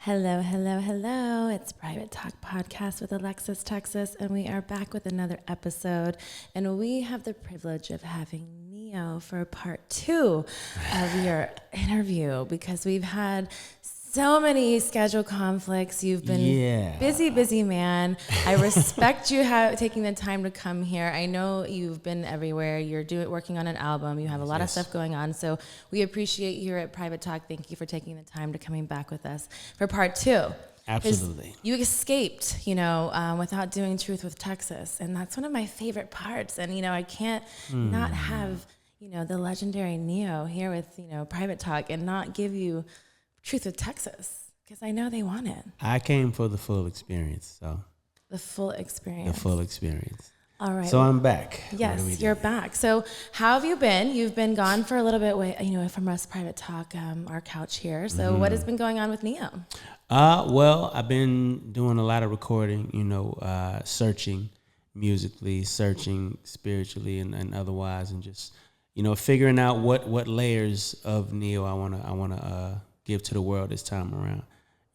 Hello, hello, hello. It's Private Talk Podcast with Alexis, Texas, and we are back with another episode. And we have the privilege of having NeYo for part 2 of your interview because we've had so many schedule conflicts. You've been busy man. I respect you taking the time to come here. I know you've been everywhere. You're working on an album. You have a lot of stuff going on. So we appreciate you here at Private Talk. Thank you for taking the time to coming back with us for part 2. Absolutely. You escaped, without doing Truth with Texas. And that's one of my favorite parts. And, I can't not have, the legendary NeYo here with, Private Talk and not give you Truth with Texas, because I know they want it. I came for the full experience, so. The full experience. The full experience. All right. So I'm back. Yes, you're back. So how have you been? You've been gone for a little bit, from us Private Talk, our couch here. So what has been going on with NeYo? Well, I've been doing a lot of recording, searching musically, searching spiritually and otherwise, and just, figuring out what layers of NeYo I wanna give to the world this time around.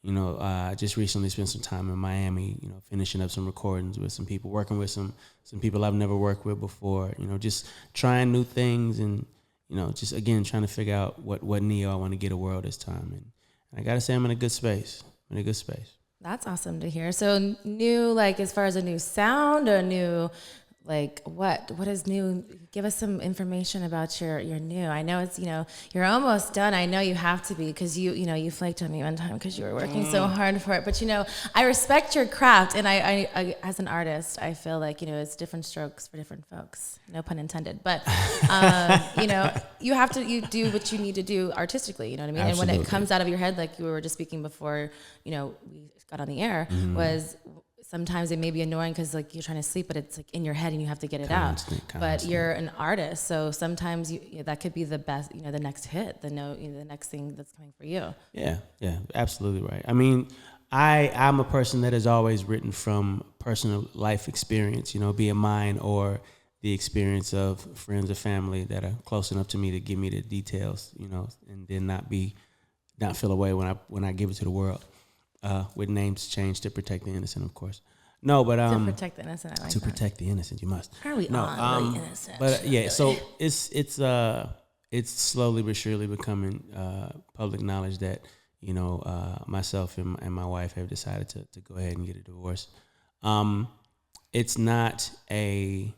I just recently spent some time in Miami, finishing up some recordings with some people, working with some people I've never worked with before, just trying new things and, just again, trying to figure out what NeYo I want to get the world this time. And I got to say I'm in a good space. That's awesome to hear. So new, as far as a new sound or new, what is new? Give us some information about your new. I know it's, you're almost done. I know you have to be because you flaked on me one time because you were working so hard for it. But, I respect your craft. And I as an artist, I feel like, it's different strokes for different folks. No pun intended. But, you do what you need to do artistically. You know what I mean? Absolutely. And when it comes out of your head, like you were just speaking before, we got on the air, was sometimes it may be annoying because you're trying to sleep, but it's in your head and you have to get it out. But you're an artist, so sometimes that could be the best, the next hit, the next thing that's coming for you. Yeah, absolutely right. I mean, I'm a person that has always written from personal life experience, be it mine or the experience of friends or family that are close enough to me to give me the details, and then not feel away when I give it to the world. With names changed to protect the innocent, of course. No, but to protect the innocent. I like to that. protect the innocent, you must. Are we all really innocent? But so it's slowly but surely becoming public knowledge that myself and my wife have decided to go ahead and get a divorce. It's not it's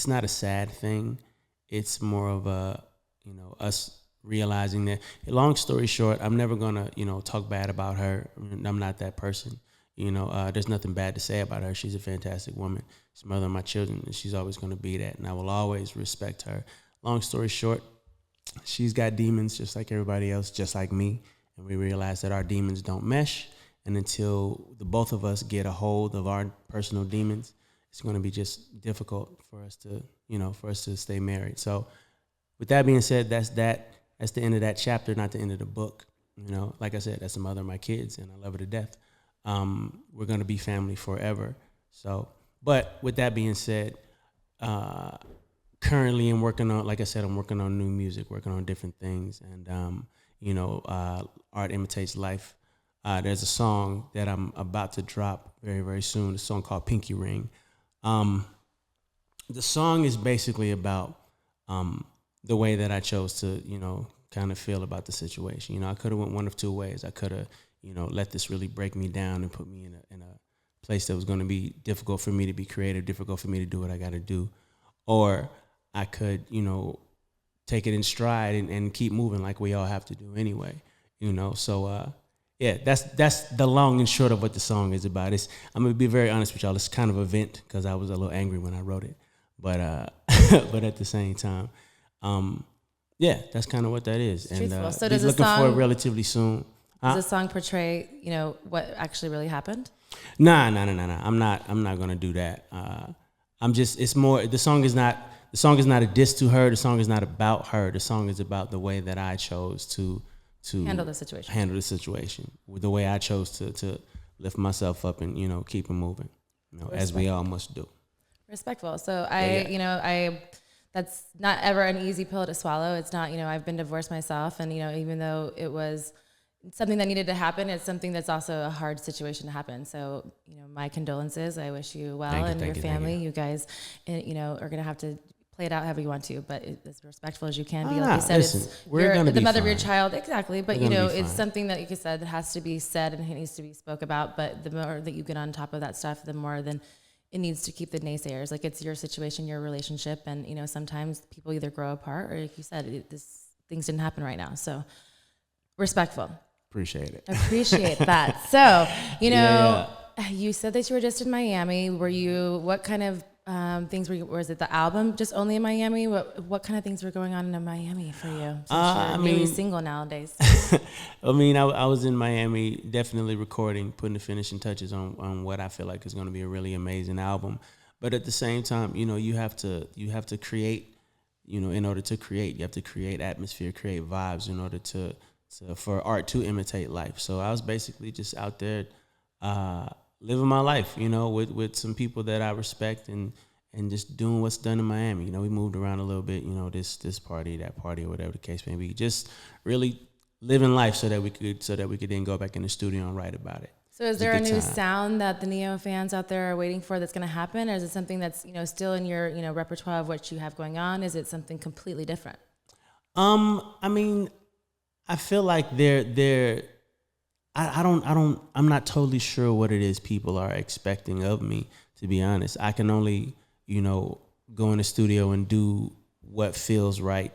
not a sad thing. It's more of a us realizing that, long story short, I'm never gonna, talk bad about her. I'm not that person. There's nothing bad to say about her. She's a fantastic woman. She's the mother of my children, and she's always gonna be that, and I will always respect her. Long story short, she's got demons just like everybody else, just like me, and we realize that our demons don't mesh, and until the both of us get a hold of our personal demons, it's gonna be just difficult for us to stay married. So with that being said, that's the end of that chapter, not the end of the book. Like I said, that's the mother of my kids, and I love her to death. We're going to be family forever. So, but with that being said, currently I'm working on new music, working on different things. And, art imitates life. There's a song that I'm about to drop very, very soon, a song called Pinky Ring. The song is basically about the way that I chose to, kind of feel about the situation. I could have went one of two ways. I could have, let this really break me down and put me in a place that was going to be difficult for me to be creative, difficult for me to do what I got to do. Or I could, take it in stride and keep moving like we all have to do anyway, So, that's the long and short of what the song is about. I'm going to be very honest with y'all. It's kind of a vent because I was a little angry when I wrote it. But but at the same time, that's kind of what that is. And so does looking for it relatively soon. Does the song portray, what actually really happened? Nah. I'm not gonna do that. It's more. The song is not a diss to her. The song is not about her. The song is about the way that I chose to handle the situation. With the way I chose to lift myself up and keep it moving. As we all must do. Respectful. So I that's not ever an easy pill to swallow. It's not, I've been divorced myself, and even though it was something that needed to happen. It's something that's also a hard situation to happen. So, my condolences. I wish you well and your family. You guys, are going to have to play it out however you want to, but as respectful as you can be. Like you said, you're the mother of your child. Exactly. But, it's something that, like you said, that has to be said and it needs to be spoke about. But the more that you get on top of that stuff, the more then it needs to keep the naysayers. Like, it's your situation, your relationship. And, sometimes people either grow apart or, like you said, things didn't happen right now. So respectful. Appreciate that. So, you said that you were just in Miami. What kind of things was it the album just only in Miami? What kind of things were going on in Miami for you? Since you're really single nowadays. I was in Miami, definitely recording, putting the finishing touches on what I feel like is going to be a really amazing album. But at the same time, you have to create, in order to create, you have to create atmosphere, create vibes in order for art to imitate life. So I was basically just out there living my life, with some people that I respect and just doing what's done in Miami. We moved around a little bit, this party, that party, or whatever the case may be. Just really living life so that we could then go back in the studio and write about it. So is there a new sound that the NeYo fans out there are waiting for that's going to happen? Or is it something that's, still in your, repertoire of what you have going on? Is it something completely different? I feel like I'm not totally sure what it is people are expecting of me, to be honest. I can only, go in the studio and do what feels right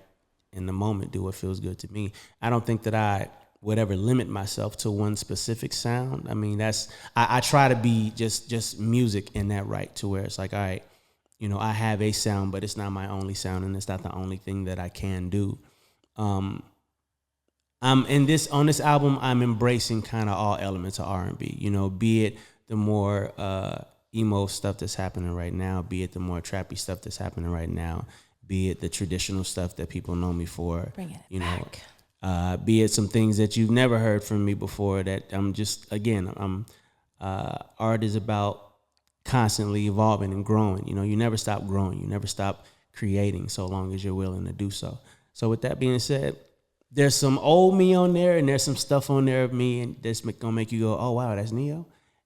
in the moment, do what feels good to me. I don't think that I would ever limit myself to one specific sound. I try to be just music in that right, to where it's like, all right, I have a sound, but it's not my only sound and it's not the only thing that I can do. On this album, I'm embracing kind of all elements of R&B, be it the more emo stuff that's happening right now, be it the more trappy stuff that's happening right now, be it the traditional stuff that people know me for. Bring it back. Be it some things that you've never heard from me before that art is about constantly evolving and growing. You never stop growing. You never stop creating so long as you're willing to do so. So with that being said, there's some old me on there, and there's some stuff on there of me, and that's gonna make you go, "Oh wow, that's NeYo,"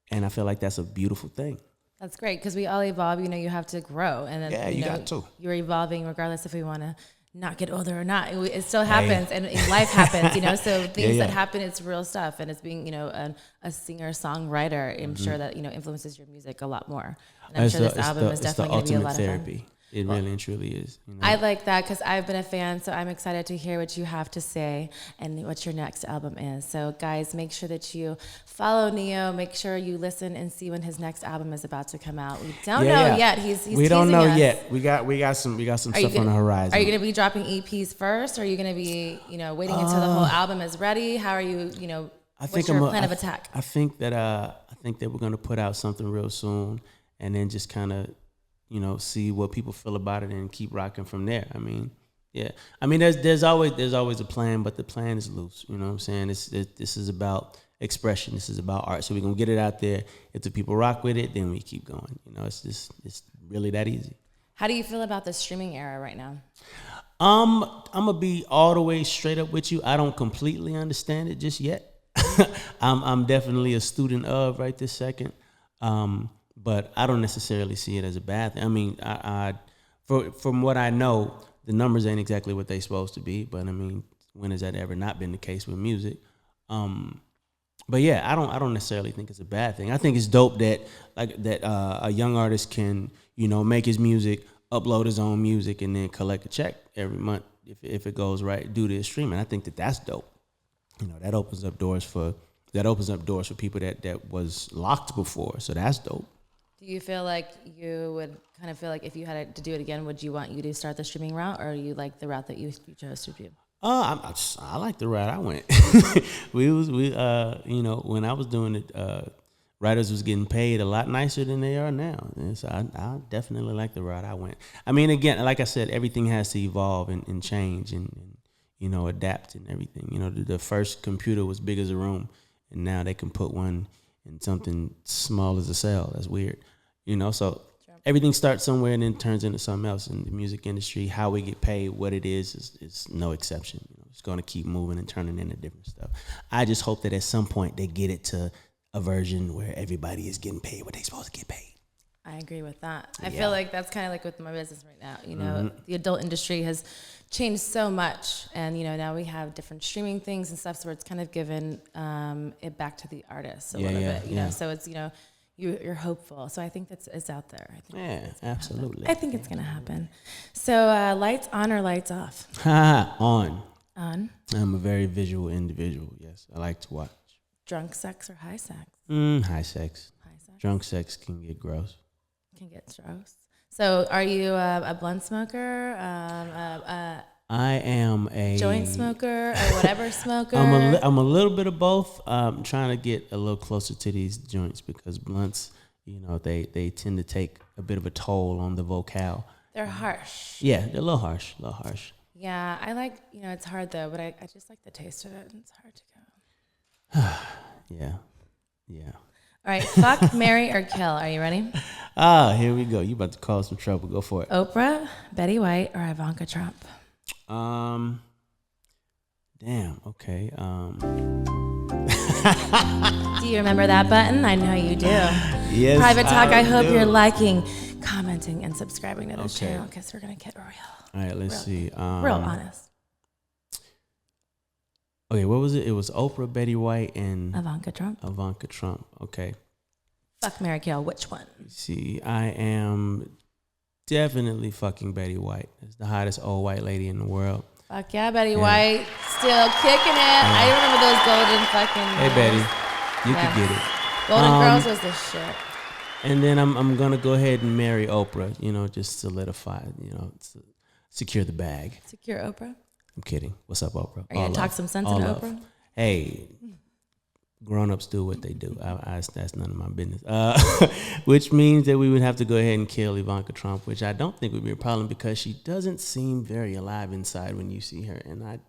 and I feel like that's a beautiful thing. That's great because we all evolve. You have to grow, and then you got to. You're evolving regardless if we want to not get older or not. It still happens, and life happens. So things that happen, it's real stuff, and it's being a singer songwriter. I'm sure that influences your music a lot more. And I'm sure this album is definitely going to be a lot therapy. of fun. It really and truly is. I like that because I've been a fan, so I'm excited to hear what you have to say and what your next album is. So, guys, make sure that you follow NeYo. Make sure you listen and see when his next album is about to come out. We don't know yet. He's we don't know us. yet. We got some stuff on the horizon. Are you going to be dropping EPs first, or are you going to be waiting until the whole album is ready? How are you what's your plan of attack? I think that we're going to put out something real soon, and then just kind of see what people feel about it and keep rocking from there. There's always a plan, but the plan is loose. You know what I'm saying? This is about expression. This is about art. So we're gonna get it out there. If the people rock with it, then we keep going. It's really that easy. How do you feel about the streaming era right now? I'm gonna be all the way straight up with you. I don't completely understand it just yet. I'm definitely a student of right this second. But I don't necessarily see it as a bad thing. From what I know, the numbers ain't exactly what they supposed to be. But when has that ever not been the case with music? But yeah, I don't necessarily think it's a bad thing. I think it's dope that a young artist can make his music, upload his own music, and then collect a check every month if it goes right due to his streaming. I think that's dope. That opens up doors for people that was locked before. So that's dope. Do you feel like you would kind of feel like if you had to do it again, would you want you to start the streaming route, or you like the route that you chose to do? I like the route I went. When I was doing it, writers was getting paid a lot nicer than they are now. And so I definitely like the route I went. Again, like I said, everything has to evolve and change and adapt and everything. The first computer was big as a room, and now they can put one in something small as a cell. That's weird. So everything starts somewhere and then turns into something else. In the music industry, how we get paid, what it is no exception. You know, it's going to keep moving and turning into different stuff. I just hope that at some point they get it to a version where everybody is getting paid what they're supposed to get paid. I agree with that. I feel like that's kind of like with my business right now. You know, the adult industry has changed so much, and you know now we have different streaming things and stuff, so it's kind of given it back to the artists a little bit. You know, so it's you're hopeful. So I think it's out there. I think absolutely. I think it's gonna happen. So lights on or lights off? On. On. I'm a very visual individual. Yes, I like to watch. Drunk sex or high sex? High sex. High sex. Drunk sex can get gross. Can get gross. So, are you a blunt smoker? I am a joint smoker or whatever smoker? I'm a little bit of both. I'm trying to get a little closer to these joints because blunts, you know, they tend to take a bit of a toll on the vocale. They're harsh. Yeah, they're a little harsh. Yeah, I like, you know, it's hard though, but I just like the taste of it. It's hard to go. Yeah. All right, fuck, marry, or kill. Are you ready? Here we go. You about to cause some trouble. Go for it. Oprah, Betty White, or Ivanka Trump? Damn. Okay. Do you remember that button? I know you do. Yes. Private Talk. I hope you're liking, commenting, and subscribing to this channel because we're gonna get real. All right. Let's see. Real honest. Okay, what was it? It was Oprah, Betty White, and Ivanka Trump. Okay. Fuck, marry, kill. Which one? See, I am definitely fucking Betty White. It's the hottest old white lady in the world. Fuck yeah, Betty White. Still kicking it. I remember those golden fucking. Hey, Betty. You could get it. Golden Girls was the shit. And then I'm going to go ahead and marry Oprah, you know, just solidify, you know, secure the bag. Secure Oprah? I'm kidding. What's up, Oprah? Are you going to talk some sense into Oprah? Hey, grown-ups do what they do. That's none of my business. Which means that we would have to go ahead and kill Ivanka Trump, which I don't think would be a problem because she doesn't seem very alive inside when you see her. And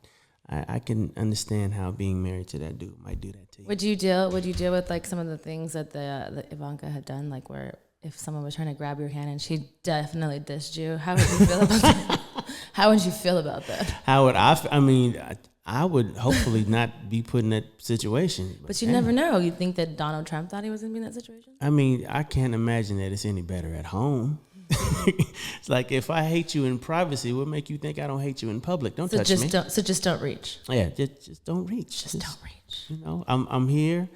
I can understand how being married to that dude might do that to you. Would you deal with like some of the things that that Ivanka had done, like where if someone was trying to grab your hand and she definitely dissed you? How would you feel about that? How would you feel about that? How would I mean, I would hopefully not be put in that situation. But you never know. You think that Donald Trump thought he was going to be in that situation? I mean, I can't imagine that it's any better at home. It's like if I hate you in privacy, what make you think I don't hate you in public? Don't touch me. So just don't reach. Yeah, just don't reach. Just don't reach. You know, I'm here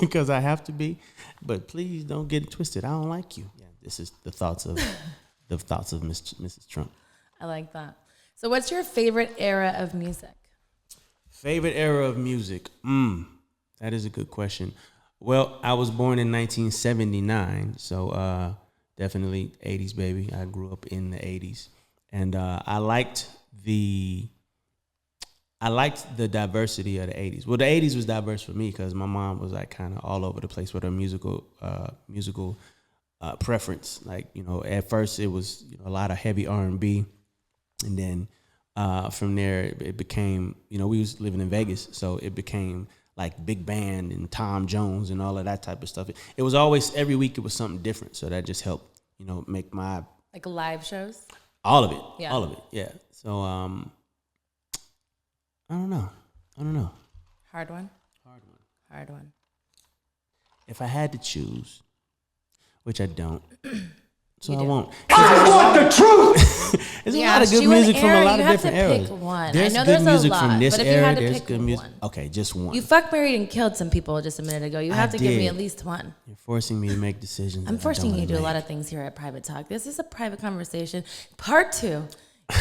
because I have to be, but please don't get it twisted. I don't like you. Yeah, this is the thoughts of Mrs. Trump. I like that. So what's your favorite era of music? Favorite era of music? That is a good question. Well, I was born in 1979, so definitely 80s baby. I grew up in the 80s, and I liked the diversity of the 80s. Well, the 80s was diverse for me because my mom was like kind of all over the place with her musical preference. Like, you know, at first it was, you know, a lot of heavy R&B. And then from there, it became, you know, we was living in Vegas, so it became like big band and Tom Jones and all of that type of stuff. It was always, every week it was something different, so that just helped, you know, make my... Like live shows? All of it. Yeah. All of it, yeah. So, I don't know. Hard one? Hard one. If I had to choose, which I don't... So I won't. I want the truth. There's a lot of good music from a lot of different eras. Pick one. There's I know good there's music a lot, from this but if era. you had to There's pick good music. one. Okay, just one. You fucked, married, and killed some people just a minute ago. You have to give me at least one. You're forcing me to make decisions. I'm forcing you to do a lot of things here at Private Talk. This is a private conversation. Part 2.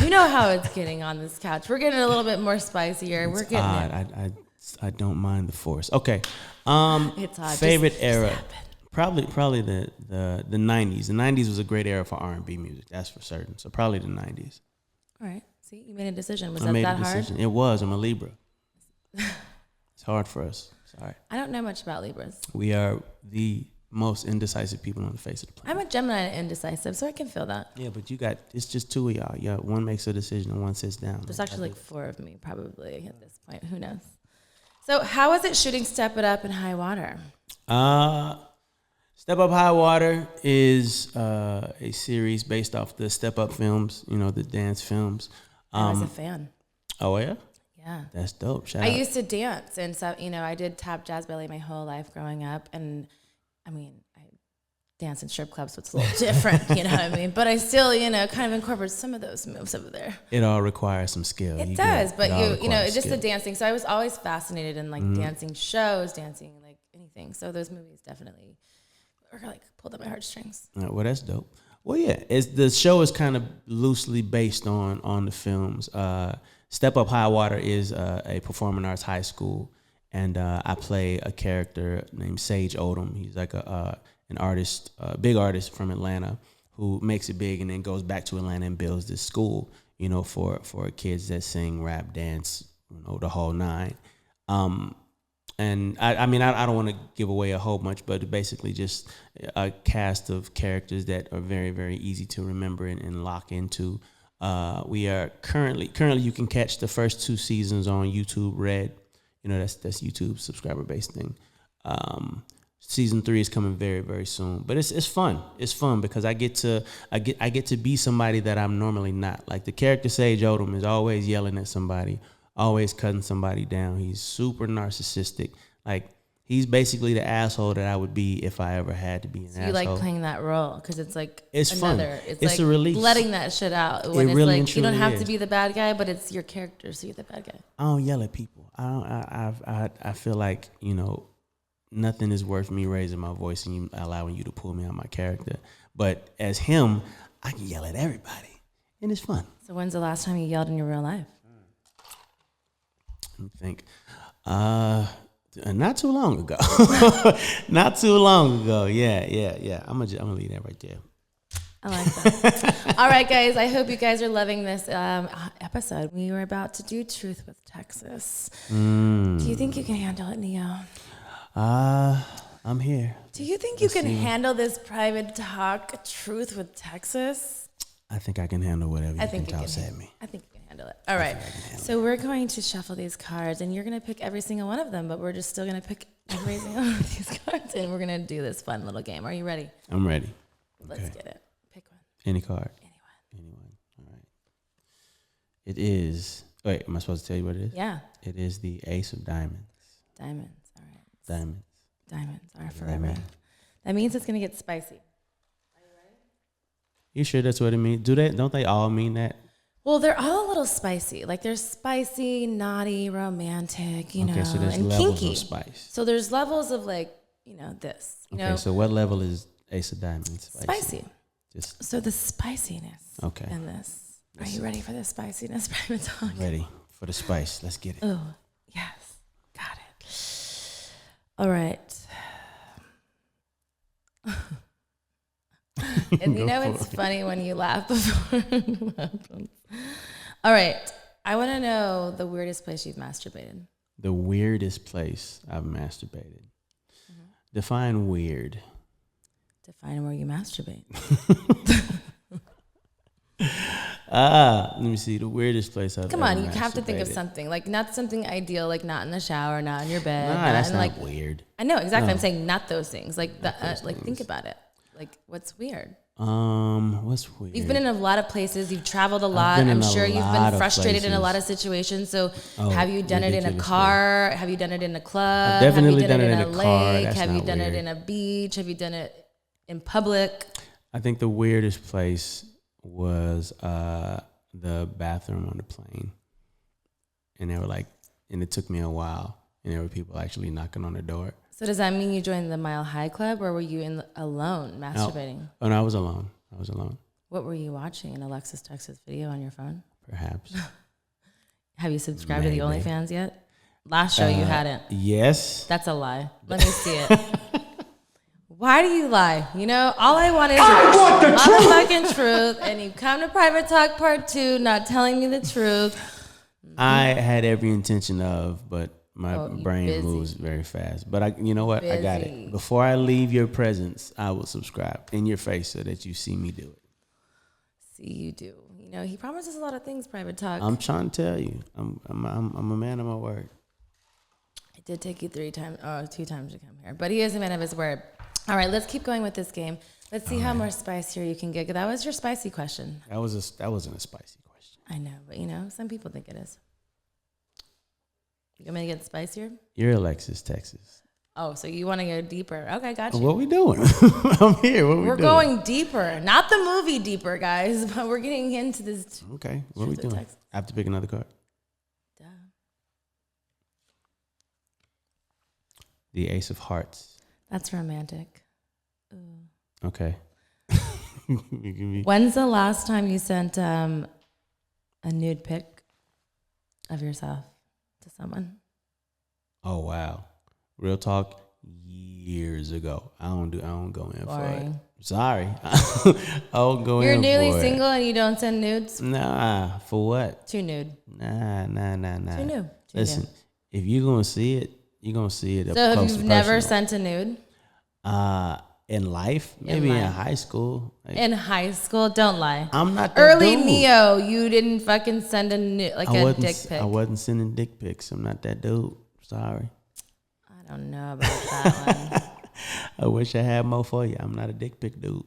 You know how it's getting on this couch. We're getting a little bit more spicier. We're getting odd. I don't mind the force. Okay. It's odd. Favorite era. Probably the 90s. The 90s was a great era for R&B music. That's for certain. So probably the 90s. All right. See, you made a decision. Was that hard? It was. I'm a Libra. It's hard for us. Sorry. I don't know much about Libras. We are the most indecisive people on the face of the planet. I'm a Gemini and indecisive, so I can feel that. Yeah, but it's just two of y'all. Yeah, one makes a decision and one sits down. There's actually like 4 of me probably at this point. Who knows? So how was it shooting Step It Up in High Water? Step Up High Water is a series based off the Step Up films, the dance films. I was a fan. Oh, yeah? Yeah. That's dope. Shout I out. used to dance, and so, I did tap jazz ballet my whole life growing up, and I dance in strip clubs, so it's a little different, you know what I mean? But I still, kind of incorporate some of those moves over there. It all requires some skill. It does, but it's just skill. the dancing. So I was always fascinated in dancing shows, dancing, anything. So those movies definitely pulled at my heartstrings. Well, that's dope. Well, yeah, the show is kind of loosely based on the films. Step Up High Water is a performing arts high school, and I play a character named Sage Odom. He's like an artist, a big artist from Atlanta who makes it big and then goes back to Atlanta and builds this school, for kids that sing, rap, dance, the whole nine. And I don't want to give away a whole bunch, but basically just a cast of characters that are very, very easy to remember and lock into. We are currently you can catch the first 2 seasons on YouTube Red. That's YouTube subscriber based thing. Season 3 is coming very, very soon, but it's fun. It's fun because I get to be somebody that I'm normally not. Like the character Sage Odom is always yelling at somebody, always cutting somebody down. He's super narcissistic. Like he's basically the asshole that I would be if I ever had to be an asshole. You like playing that role because it's like it's fun. It's like a release. Letting that shit out. When it it's really like you don't have is. to be the bad guy, but it's your character, so you're the bad guy. I don't yell at people. I feel like nothing is worth me raising my voice and allowing you to pull me out my character. But as him, I can yell at everybody, and it's fun. So when's the last time you yelled in your real life? Let me think. Not too long ago. Not too long ago. Yeah. I'm gonna leave that right there. I like that. All right, guys. I hope you guys are loving this episode. We were about to do Truth with Texas. Do you think you can handle it, NeYo? I'm here. Do you think you can handle this private talk Truth with Texas? I think I can handle whatever you can toss at me. I think you can handle it. All right. So we're going to shuffle these cards, and you're going to pick every single one of them, but we're just still going to pick every single one of these cards, and we're going to do this fun little game. Are you ready? I'm ready. Let's get it. Pick one. Any card. Anyone. All right. It is. Wait, am I supposed to tell you what it is? Yeah. It is the Ace of Diamonds. Diamonds. All right. Diamonds are forever. That means it's going to get spicy. You sure that's what it means? Don't they all mean that? Well, they're all a little spicy. Like they're spicy, naughty, romantic, so there's and levels kinky. of spice. So there's levels of this. So what level is Ace of Diamonds spicy? So the spiciness. Okay. In this. Are you ready for the spiciness, private talk? Ready for the spice. Let's get it. Oh, yes. Got it. All right. And it's funny when you laugh before it happens. All right. I want to know the weirdest place you've masturbated. The weirdest place I've masturbated. Mm-hmm. Define weird. Define where you masturbate. Let me see. The weirdest place I've Come on, you have to think of something. Like not something ideal, like not in the shower, not in your bed. Nah, that's not weird. I know, exactly. No. I'm saying not those things. Like think about it. Like, what's weird? What's weird? You've been in a lot of places. You've traveled a lot. I'm sure you've been frustrated in a lot of situations. So, have you done it in a car? Have you done it in a club? I've definitely done it in a lake? car. That's have you done weird. it in a beach? Have you done it in public? I think the weirdest place was the bathroom on the plane, and they were like, and it took me a while, and there were people actually knocking on the door. So does that mean you joined the Mile High Club, or were you alone masturbating? Oh, no, I was alone. What were you watching? An Alexis, Texas video on your phone? Perhaps. Have you subscribed to the OnlyFans yet? Last show you hadn't. Yes. That's a lie. Let me see it. Why do you lie? All I want is the motherfucking truth, and you come to Private Talk Part 2 not telling me the truth. I had every intention of, but my brain moves very fast. But you know what? I got it. Before I leave your presence, I will subscribe in your face so that you see me do it. See you do. He promises a lot of things, Private Talk. I'm trying to tell you. I'm a man of my word. It did take you 2 times to come here, but he is a man of his word. All right, let's keep going with this game. Let's see how more spicier you can get. That was your spicy question. That wasn't a spicy question. I know, but you know, some people think it is. You want me to get spicier? You're Alexis, Texas. Oh, so you want to go deeper? Okay, got you. What we doing? I'm here. What we doing? We're going deeper, not the movie deeper, guys, but we're getting into this. Okay, what we doing? Texas. I have to pick another card. Duh. The Ace of Hearts. That's romantic. Ooh. Okay. When's the last time you sent a nude pic of yourself to someone? Oh wow. Real talk, years ago. I don't go in for it. Sorry. I don't go You're in for it. newly single and you don't send nudes? Nah, for what? Too nude. Nah. Too new. Listen, if you're gonna see it, you're gonna see it up So close you've and never personal. sent a nude? In life, maybe in high school. Like, In high school? Don't lie. I'm not that Early dude. NeYo, you didn't fucking send a nude, like a dick pic. I wasn't sending dick pics. I'm not that dude. Sorry. I don't know about that one. I wish I had more for you. I'm not a dick pic dude.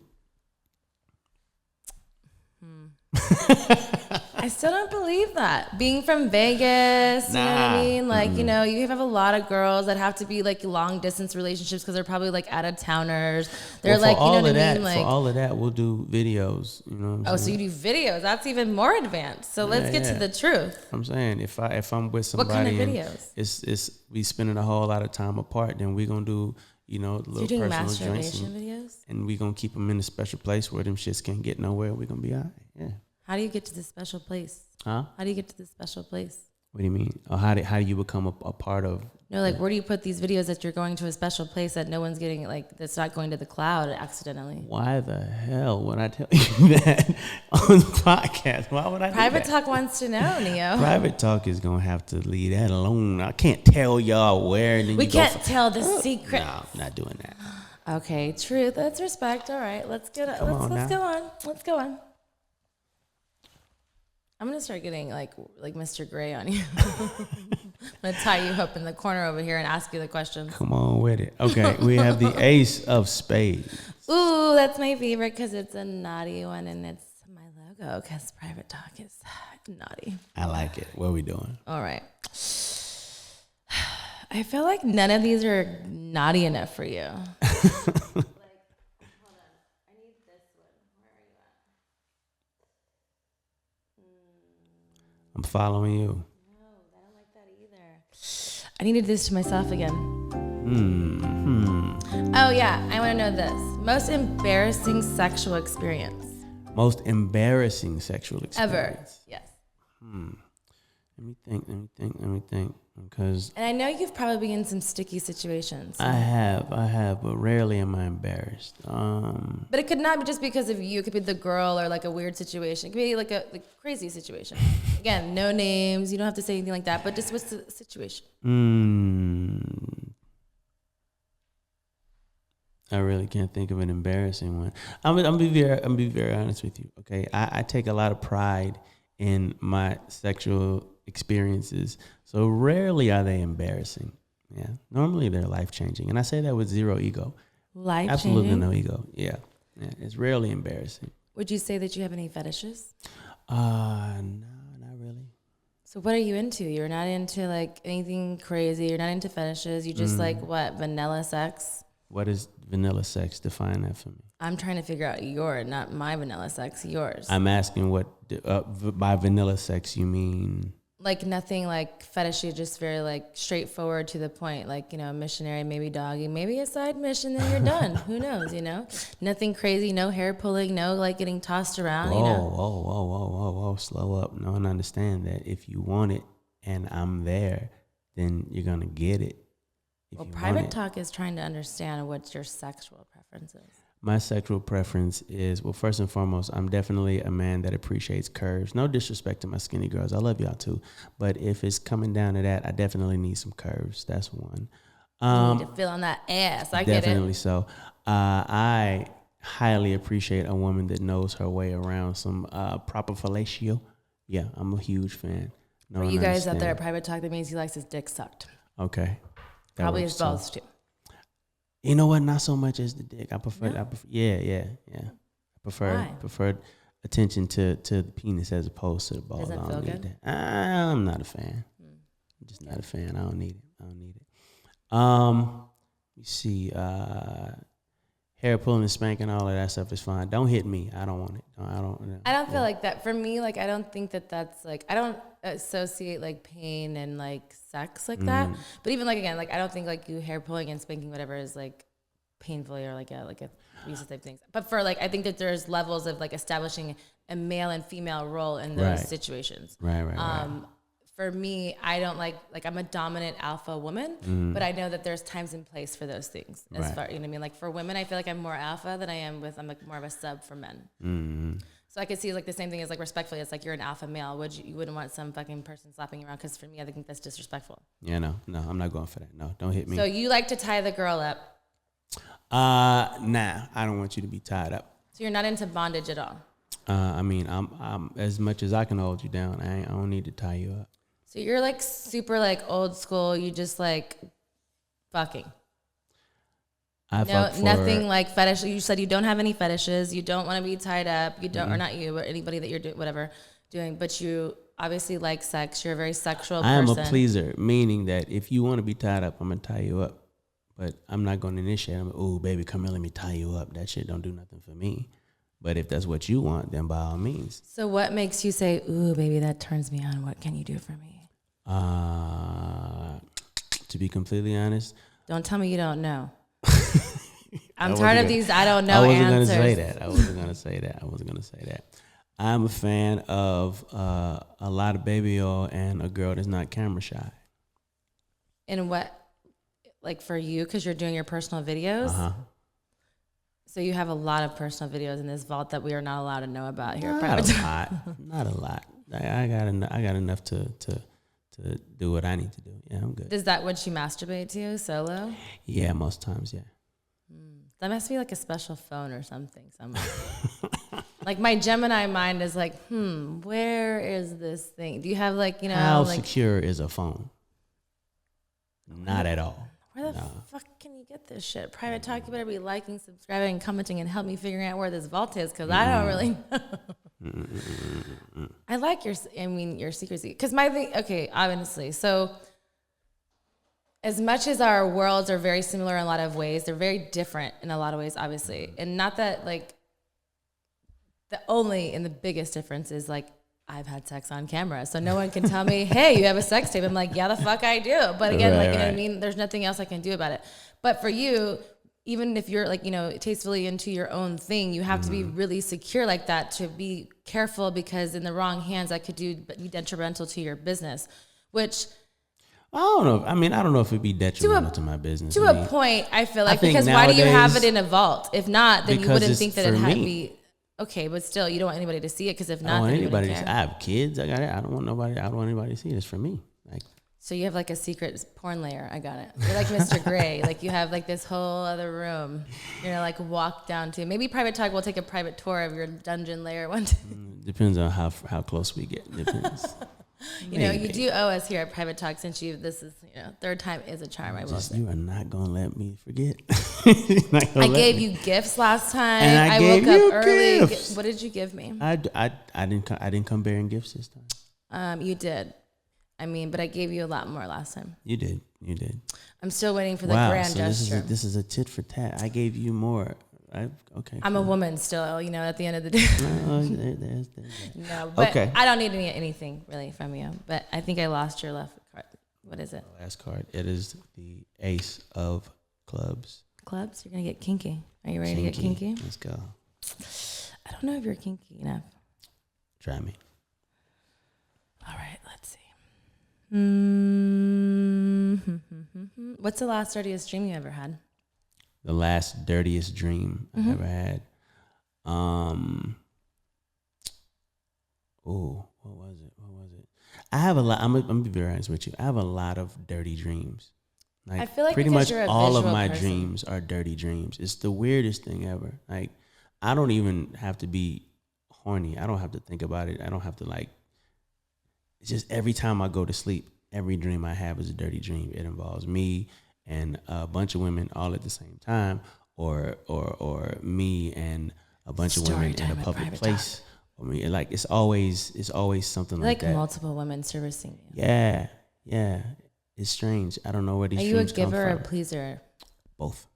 I still don't believe that. Being from Vegas, you know what I mean? Like, you know, you have a lot of girls that have to be like long distance relationships because they're probably like out of towners. They're like, you know what I mean? Like, for all of that, we'll do videos. You know what I'm so saying? you do videos. That's even more advanced. So let's get to the truth. I'm saying if I'm with somebody, What kind of and videos? it's we spending a whole lot of time apart, then we gonna do little You're doing personal masturbation joints, videos? and we gonna keep them in a special place where them shits can't get nowhere. We gonna be all right. Yeah. How do you get to this special place? Huh? How do you get to this special place? What do you mean? Or how do you become a part of? No, like where do you put these videos that you're going to a special place that no one's getting, like that's not going to the cloud accidentally? Why the hell would I tell you that on the podcast? Why would I? Private do that? Talk wants to know, NeYo. Private Talk is gonna have to leave that alone. I can't tell y'all where. And then We you can't tell the secret. No, I'm not doing that. Okay, truth. That's respect. All right, let's go on. Let's go on. I'm gonna start getting like Mr. Gray on you. I'm gonna tie you up in the corner over here and ask you the questions. Come on with it. Okay, we have the Ace of Spades. Ooh, that's my favorite because it's a naughty one and it's my logo because Private Talk is naughty. I like it. What are we doing? All right. I feel like none of these are naughty enough for you. I'm following you. No, I don't like that either. I needed this to myself again. Oh, yeah. I want to know this. Most embarrassing sexual experience. Most embarrassing sexual experience. Ever. Yes. Let me think. Because And I know you've probably been in some sticky situations. I have, but rarely am I embarrassed. But it could not be just because of you. It could be the girl or like a weird situation. It could be like a crazy situation. Again, no names. You don't have to say anything like that. But just what's the situation? I really can't think of an embarrassing one. I'm be very honest with you. Okay, I take a lot of pride in my sexual experiences, so rarely are they embarrassing. Yeah, normally they're life changing, and I say that with zero ego. Life Absolutely changing? no ego. Yeah, it's rarely embarrassing. Would you say that you have any fetishes? No, not really. So what are you into? You're not into like anything crazy. You're not into fetishes. You just like what? Vanilla sex? What is vanilla sex? Define that for me. I'm trying to figure out not my vanilla sex, yours. I'm asking what by vanilla sex you mean. Like nothing like fetishy, just very like straightforward to the point. Like, you know, a missionary, maybe doggy, maybe a side mission, then you're done. Who knows, you know? Nothing crazy, no hair pulling, no like getting tossed around, you know? Whoa, slow up. No one understand that if you want it and I'm there, then you're going to get it. Well, Private Talk is trying to understand what your sexual preference is. My sexual preference is, well, first and foremost, I'm definitely a man that appreciates curves. No disrespect to my skinny girls. I love y'all too. But if it's coming down to that, I definitely need some curves. That's one. You need to feel on that ass. I get it. Definitely so. I highly appreciate a woman that knows her way around some proper fellatio. Yeah, I'm a huge fan. No For one you guys out understand. there at Private Talk, that means he likes his dick sucked. Okay. That Probably works his balls too. You know what? Not so much as the dick. I prefer. No? Yeah. Why? Prefer attention to the penis as opposed to the balls. Does it I feel don't need good? that. I'm not a fan. I'm just not a fan. I don't need it. You see, hair pulling and spanking, all of that stuff is fine. Don't hit me. I don't want it. I don't feel like that. For me, like, I don't think that's like, I don't associate like pain and like sex like that. But even like, again, like, I don't think like you hair pulling and spanking, whatever, is like painfully or like a abusive type things. But for like, I think that there's levels of like establishing a male and female role in those situations. Right. For me, I don't like I'm a dominant alpha woman, but I know that there's times and place for those things. As far, you know what I mean? Like for women, I feel like I'm more alpha than I'm like more of a sub for men. So I could see like the same thing as like respectfully. It's like you're an alpha male. You wouldn't want some fucking person slapping you around, because for me, I think that's disrespectful. Yeah, no, I'm not going for that. No, don't hit me. So you like to tie the girl up? Nah, I don't want you to be tied up. So you're not into bondage at all? I mean, I'm as much as I can hold you down. I don't need to tie you up. So you're like super like old school. You just like fucking. Nothing like fetish. You said you don't have any fetishes. You don't want to be tied up. You don't, or not you, or anybody that you're doing. But you obviously like sex. You're a very sexual person. I am a pleaser, meaning that if you want to be tied up, I'm gonna tie you up. But I'm not gonna initiate. I'm like, oh baby, come here, let me tie you up. That shit don't do nothing for me. But if that's what you want, then by all means. So what makes you say, ooh, baby, that turns me on? What can you do for me? To be completely honest, don't tell me you don't know. I'm tired of these I don't know answers. I wasn't gonna say that. I'm a fan of a lot of baby oil and a girl that's not camera shy. And what, like for you, because you're doing your personal videos? So you have a lot of personal videos in this vault that we are not allowed to know about here. Not a lot. I got enough to do what I need to do. Yeah, I'm good. Is that what you masturbate to, solo? Yeah, most times, yeah. That must be like a special phone or something somewhere. Like my Gemini mind is like, where is this thing? Do you have like, you know, how like, secure is a phone? Not at all. Where the fuck can you get this shit? Private Talk, you better be liking, subscribing, and commenting, and help me figuring out where this vault is, because I don't really know. I like your secrecy. Because my thing, okay, honestly, so as much as our worlds are very similar in a lot of ways, they're very different in a lot of ways, obviously. And not that, like, the only and the biggest difference is, like, I've had sex on camera, so no one can tell me, hey, you have a sex tape. I'm like, yeah, the fuck I do. But again, you know what I mean? There's nothing else I can do about it. But for you, even if you're like, you know, tastefully into your own thing, you have to be really secure like that, to be careful, because in the wrong hands, that could be detrimental to your business, which... I don't know. I mean, I don't know if it'd be detrimental to my business. To a point, I feel like, because why do you have it in a vault? If not, then you wouldn't think that it had to be... Okay, but still, you don't want anybody to see it, because if not, then you wouldn't care. I have kids. I got it. I don't want anybody to see it. It's for me. Like, so you have like a secret porn layer. I got it. You're like Mr. Gray. Like you have like this whole other room. You're gonna like walk down to. Maybe Private Talk will take a private tour of your dungeon layer one day. Depends on how close we get. Depends. You know, you do owe us here at Private Talk, since this is, you know, third time is a charm, I will say. You are not going to let me forget. I gave you gifts last time. And I woke up early. Gifts. What did you give me? I didn't come bearing gifts this time. You did. I mean, but I gave you a lot more last time. You did. I'm still waiting for the grand gesture. This is a tit for tat. I gave you more. Okay. I'm a woman still, you know, at the end of the day. No, but okay. I don't need anything really from you. But I think I lost your left card. What is it? The last card. It is the Ace of Clubs. Clubs? You're going to get kinky. Are you ready to get kinky? Let's go. I don't know if you're kinky enough. Try me. All right, let's see. What's the last dirtiest dream you ever had? The last dirtiest dream I ever had. What was it? I have a lot. I'm gonna be very honest with you. I have a lot of dirty dreams. Like, I feel like pretty much all of my person. dreams are dirty dreams. It's the weirdest thing ever. Like, I don't even have to be horny. I don't have to think about it. I don't have to like. It's just every time I go to sleep, every dream I have is a dirty dream. It involves me and a bunch of women all at the same time, or me and a bunch of women in a public place. I mean, like it's always something like that. Like multiple women servicing you. Yeah. It's strange. I don't know where these. Are you a dreams come giver or from. pleaser? Both.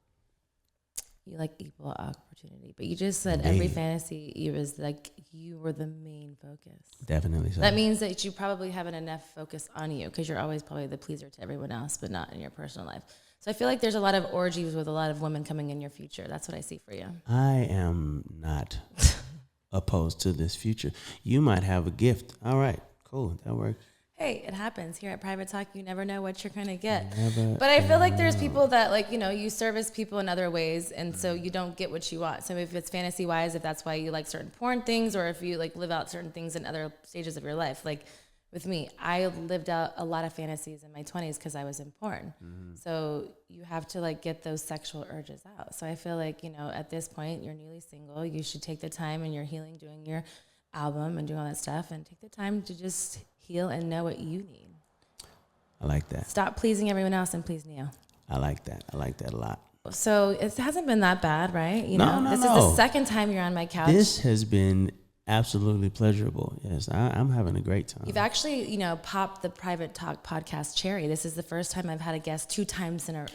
You like equal opportunity, but you just said every fantasy you was like you were the main focus. Definitely so. That means that you probably haven't enough focus on you because you're always probably the pleaser to everyone else, but not in your personal life. So I feel like there's a lot of orgies with a lot of women coming in your future. That's what I see for you. I am not opposed to this future. You might have a gift. All right, cool. That works. Hey, it happens here at Private Talk. You never know what you're going to get. But I feel like there's people that, like, you know, you service people in other ways, and so you don't get what you want. So if it's fantasy-wise, if that's why you like certain porn things, or if you, like, live out certain things in other stages of your life. Like, with me, I lived out a lot of fantasies in my 20s because I was in porn. So you have to, like, get those sexual urges out. So I feel like, you know, at this point, you're newly single. You should take the time in your healing, doing your album and doing all that stuff, and take the time to just heal and know what you need. I like that. Stop pleasing everyone else and please NeYo. I like that. I like that a lot. So it hasn't been that bad, right? You No, know, this is the second time you're on my couch. This has been absolutely pleasurable. Yes, I'm having a great time. You've actually, you know, popped the Private Talk podcast cherry. This is the first time I've had a guest 2 times in a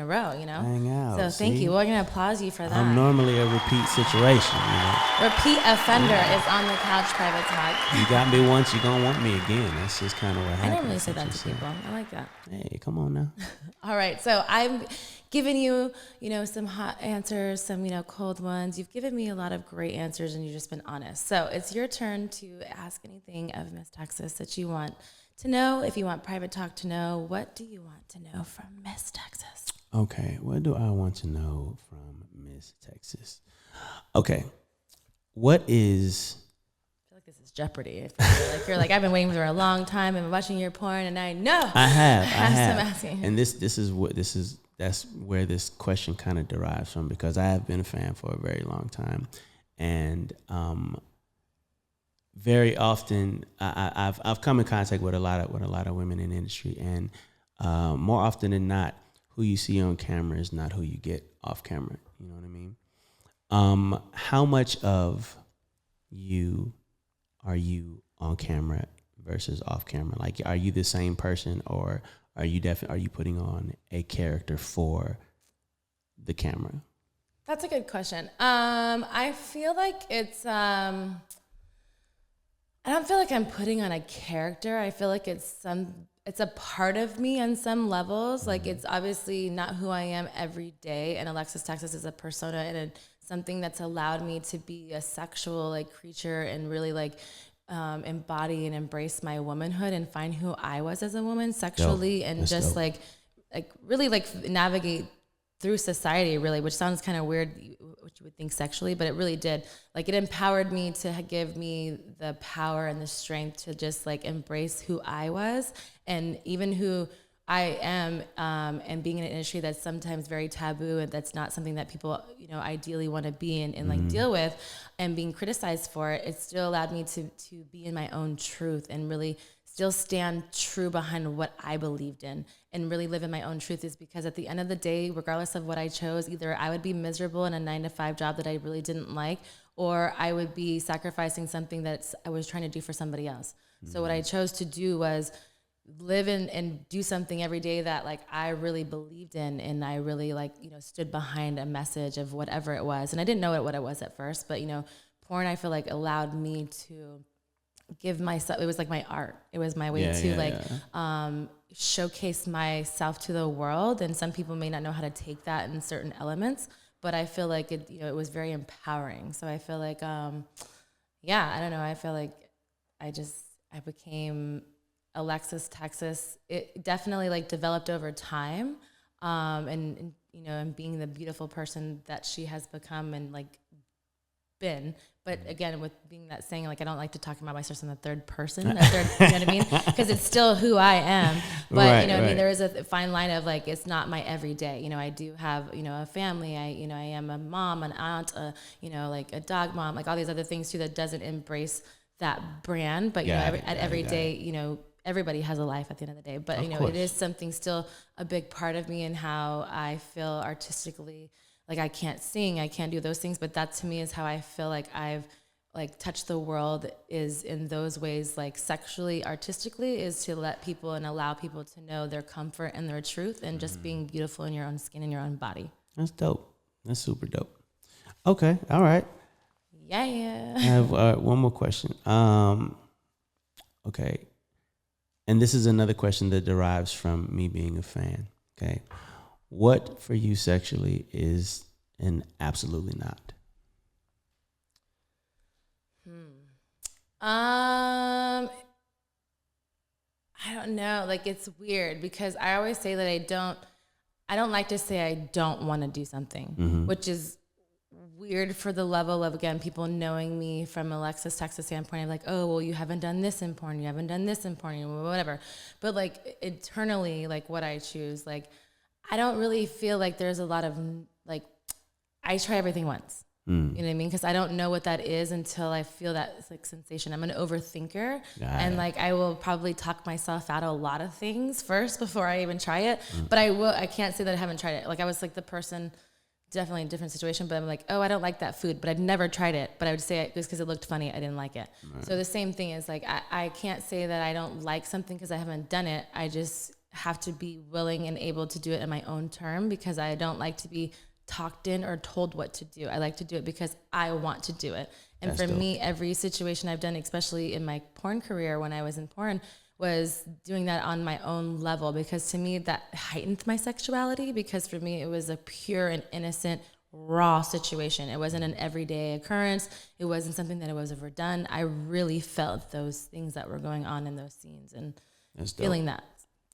row, you know? Hang out. So thank you. We're going to applaud you for that. I'm normally a repeat situation, you know. Repeat offender is on the couch, Private Talk. You got me once, you're going to want me again. That's just kind of what happens. I don't really say that to people. I like that. Hey, come on now. All right. So I'm giving you, you know, some hot answers, some, you know, cold ones. You've given me a lot of great answers and you've just been honest. So it's your turn to ask anything of Miss Texas that you want to know. If you want Private Talk to know, what do you want to know from Miss Texas? Okay, what do I want to know from Miss Texas? Okay, what is... I feel like this is Jeopardy. I feel like you're like, I've been waiting for a long time. I've been watching your porn and I know. I have. So I'm asking. And that's where this question kind of derives from, because I have been a fan for a very long time, and very often I've come in contact with a lot of women in the industry, and more often than not, who you see on camera is not who you get off camera. You know what I mean? How much of you are you on camera versus off camera? Like, are you the same person, or are you putting on a character for the camera? That's a good question. I feel like it's I don't feel like I'm putting on a character. I feel like it's a part of me on some levels. Like, it's obviously not who I am every day. And Alexis Texas is a persona and something that's allowed me to be a sexual, like, creature and really, like, embody and embrace my womanhood and find who I was as a woman sexually. Dope. And that's just dope. like really like navigate through society, really, which sounds kind of weird, what you would think sexually, but it really did. Like, it empowered me to give me the power and the strength to just, like, embrace who I was and even who I am, and being in an industry that's sometimes very taboo and that's not something that people, you know, ideally want to be in and like deal with, and being criticized for it. It still allowed me to be in my own truth and really still stand true behind what I believed in and really live in my own truth, is because at the end of the day, regardless of what I chose, either I would be miserable in a 9-to-5 job that I really didn't like, or I would be sacrificing something that I was trying to do for somebody else. So what I chose to do was live in and do something every day that, like, I really believed in, and I really, like, you know, stood behind a message of whatever it was. And I didn't know what it was at first, but, you know, porn, I feel like, allowed me to give myself, it was like my art. It was my way to showcase myself to the world. And some people may not know how to take that in certain elements, but I feel like it, you know, it was very empowering. So I feel like, I don't know. I feel like I became Alexis Texas. It definitely, like, developed over time. And, you know, and being the beautiful person that she has become and, like, been. But again, with being that saying, like, I don't like to talk about myself in the third person, you know what I mean? Because it's still who I am. But, you know, I mean, there is a fine line of, like, it's not my everyday. You know, I do have, you know, a family. I am a mom, an aunt, you know, like a dog mom, like all these other things too that doesn't embrace that brand. But, you know, at every day, you know, everybody has a life at the end of the day, but it is something still a big part of me and how I feel artistically. Like I can't sing, I can't do those things, but that to me is how I feel like I've like touched the world, is in those ways, like sexually, artistically, is to let people and allow people to know their comfort and their truth and just being beautiful in your own skin and your own body. That's dope. That's super dope. Okay. All right. Yeah. I have one more question. Okay. And this is another question that derives from me being a fan. Okay. What for you sexually is an absolutely not? I don't know. Like, it's weird because I always say that I don't like to say I don't want to do something, which is weird for the level of, again, people knowing me from Alexis, Texas standpoint of like, oh, well, you haven't done this in porn, you haven't done this in porn, whatever. But like internally, like what I choose, like, I don't really feel like there's a lot of like, I try everything once. You know what I mean? Because I don't know what that is until I feel that like sensation. I'm an overthinker, and like I will probably talk myself out of a lot of things first before I even try it. But I can't say that I haven't tried it. Like I was like the person, definitely in a different situation, but I'm like, oh, I don't like that food, but I'd never tried it. But I would say it just because it looked funny, I didn't like it. So the same thing is like, I can't say that I don't like something because I haven't done it. I just have to be willing and able to do it in my own term, because I don't like to be talked in or told what to do. I like to do it because I want to do it. And that's for dope. Me, every situation I've done, especially in my porn career when I was in porn, was doing that on my own level, because to me that heightened my sexuality, because for me it was a pure and innocent raw situation. It wasn't an everyday occurrence. It wasn't something that I was ever done. I really felt those things that were going on in those scenes and feeling that.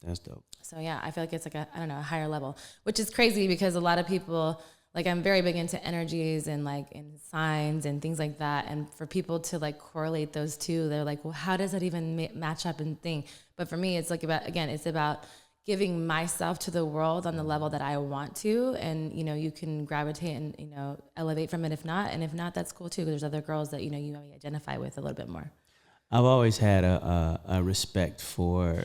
That's dope. So yeah, I feel like it's like a higher level, which is crazy because a lot of people, like I'm very big into energies and like in signs and things like that. And for people to like correlate those two, they're like, well, how does that even match up and thing? But for me, it's like it's about giving myself to the world on the level that I want to. And, you can gravitate and, elevate from it if not. And if not, that's cool too, because there's other girls that, you may identify with a little bit more. I've always had a respect for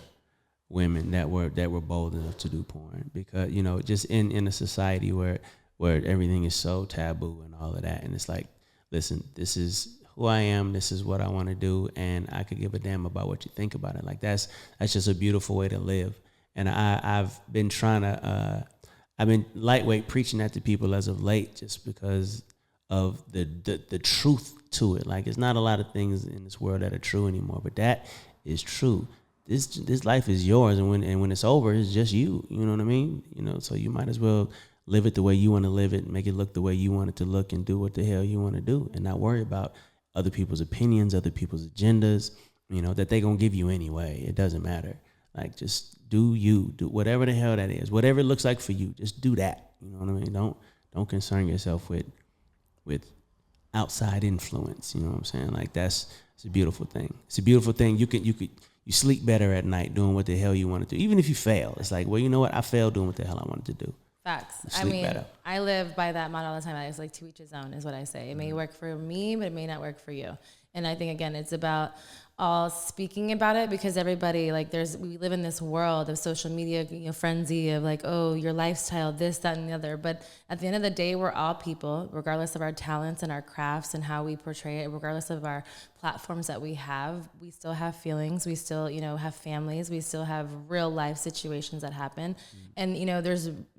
women that were bold enough to do porn, because just in a society where everything is so taboo and all of that, and it's like, listen, this is who I am, this is what I want to do, and I could give a damn about what you think about it. Like that's just a beautiful way to live. And I've been trying to I've been lightweight preaching that to people as of late, just because of the truth to it. Like, it's not a lot of things in this world that are true anymore, but that is true. This life is yours, and when it's over, it's just you. You know what I mean? So you might as well live it the way you want to live it, make it look the way you want it to look, and do what the hell you want to do, and not worry about other people's opinions, other people's agendas, that they gonna give you anyway. It doesn't matter. Like, just do you, do whatever the hell that is, whatever it looks like for you. Just do that. You know what I mean? Don't concern yourself with outside influence. You know what I'm saying? Like, it's a beautiful thing. It's a beautiful thing. You sleep better at night doing what the hell you want to do. Even if you fail, it's like, well, you know what? I failed doing what the hell I wanted to do. Facts. Better. I live by that motto all the time. It's like, to each his own is what I say. It may work for me, but it may not work for you. And I think, again, it's about all speaking about it, because everybody, like, we live in this world of social media, frenzy of like, oh, your lifestyle, this, that, and the other. But at the end of the day, we're all people, regardless of our talents and our crafts and how we portray it, regardless of our platforms that we have. We still have feelings. We still, have families. We still have real life situations that happen. And,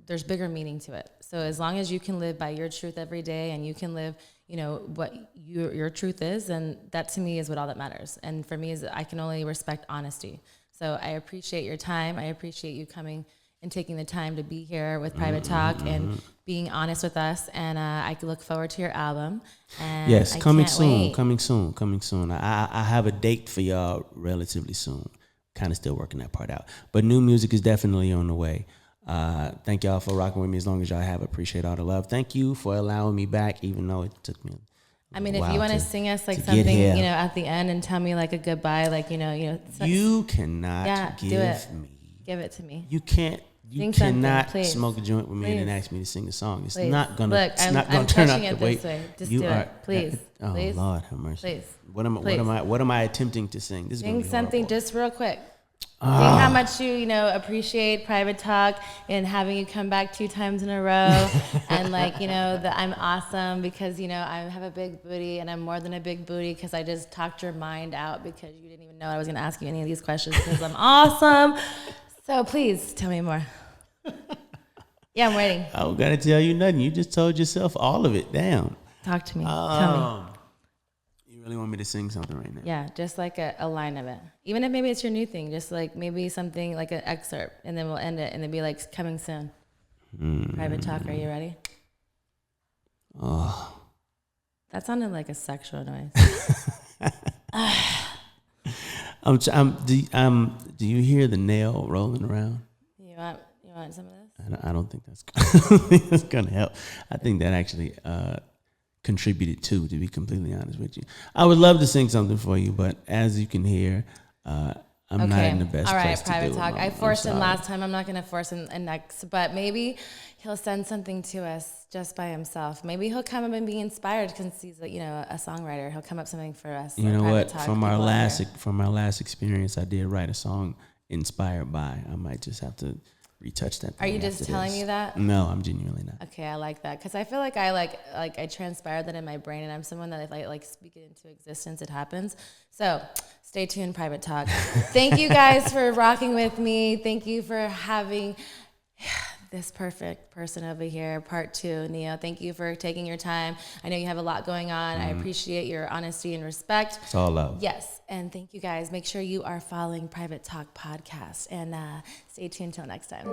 there's bigger meaning to it. So as long as you can live by your truth every day, and you can live, what your truth is, and that to me is what all that matters. And for me is I can only respect honesty. So I appreciate your time. I appreciate you coming and taking the time to be here with Private Talk and being honest with us. And I look forward to your album. And yes, coming soon. I have a date for y'all relatively soon. Kind of still working that part out. But new music is definitely on the way. Thank y'all for rocking with me as long as y'all have. Appreciate all the love. Thank you for allowing me back, even though it took me if you want to sing us like something, at the end and tell me like a goodbye, like, you cannot give it to me. You can't. You cannot smoke a joint with me and then ask me to sing a song. It's not gonna. Look, it's not gonna turn out the way Just do it, please. Oh, please. Lord have mercy. Please. What am I attempting to sing? This is sing something just real quick. Think how much you appreciate Private Talk and having you come back 2 times in a row. And that I'm awesome because, I have a big booty and I'm more than a big booty because I just talked your mind out because you didn't even know I was going to ask you any of these questions because I'm awesome. So please tell me more. Yeah, I'm waiting. I don't got to tell you nothing. You just told yourself all of it. Damn. Talk to me. Tell me. You really want me to sing something right now? Yeah, just like a line of it. Even if maybe it's your new thing, just like maybe something like an excerpt, and then we'll end it, and it'll be like coming soon. Private Talk, are you ready? Oh. That sounded like a sexual noise. Do you hear the nail rolling around? You want some of this? I don't think that's gonna help. I think that actually contributed to be completely honest with you. I would love to sing something for you, but as you can hear, I'm not in the best place to do it. All right, Private Talk. I forced him sorry. last time. I'm not going to force him next, but maybe he'll send something to us just by himself. Maybe he'll come up and be inspired because he's a songwriter. He'll come up with something for us. You know what? From our last experience, I did write a song inspired by. I might just have to retouch that. Are you just telling me that? No, I'm genuinely not. Okay, I like that because I feel like I transpired that in my brain, and I'm someone that if I speak it into existence, it happens. So stay tuned, Private Talk. Thank you guys for rocking with me. Thank you for having this perfect person over here, part 2, NeYo. Thank you for taking your time. I know you have a lot going on. I appreciate your honesty and respect. It's all love. Yes, and thank you guys. Make sure you are following Private Talk Podcast, and stay tuned till next time.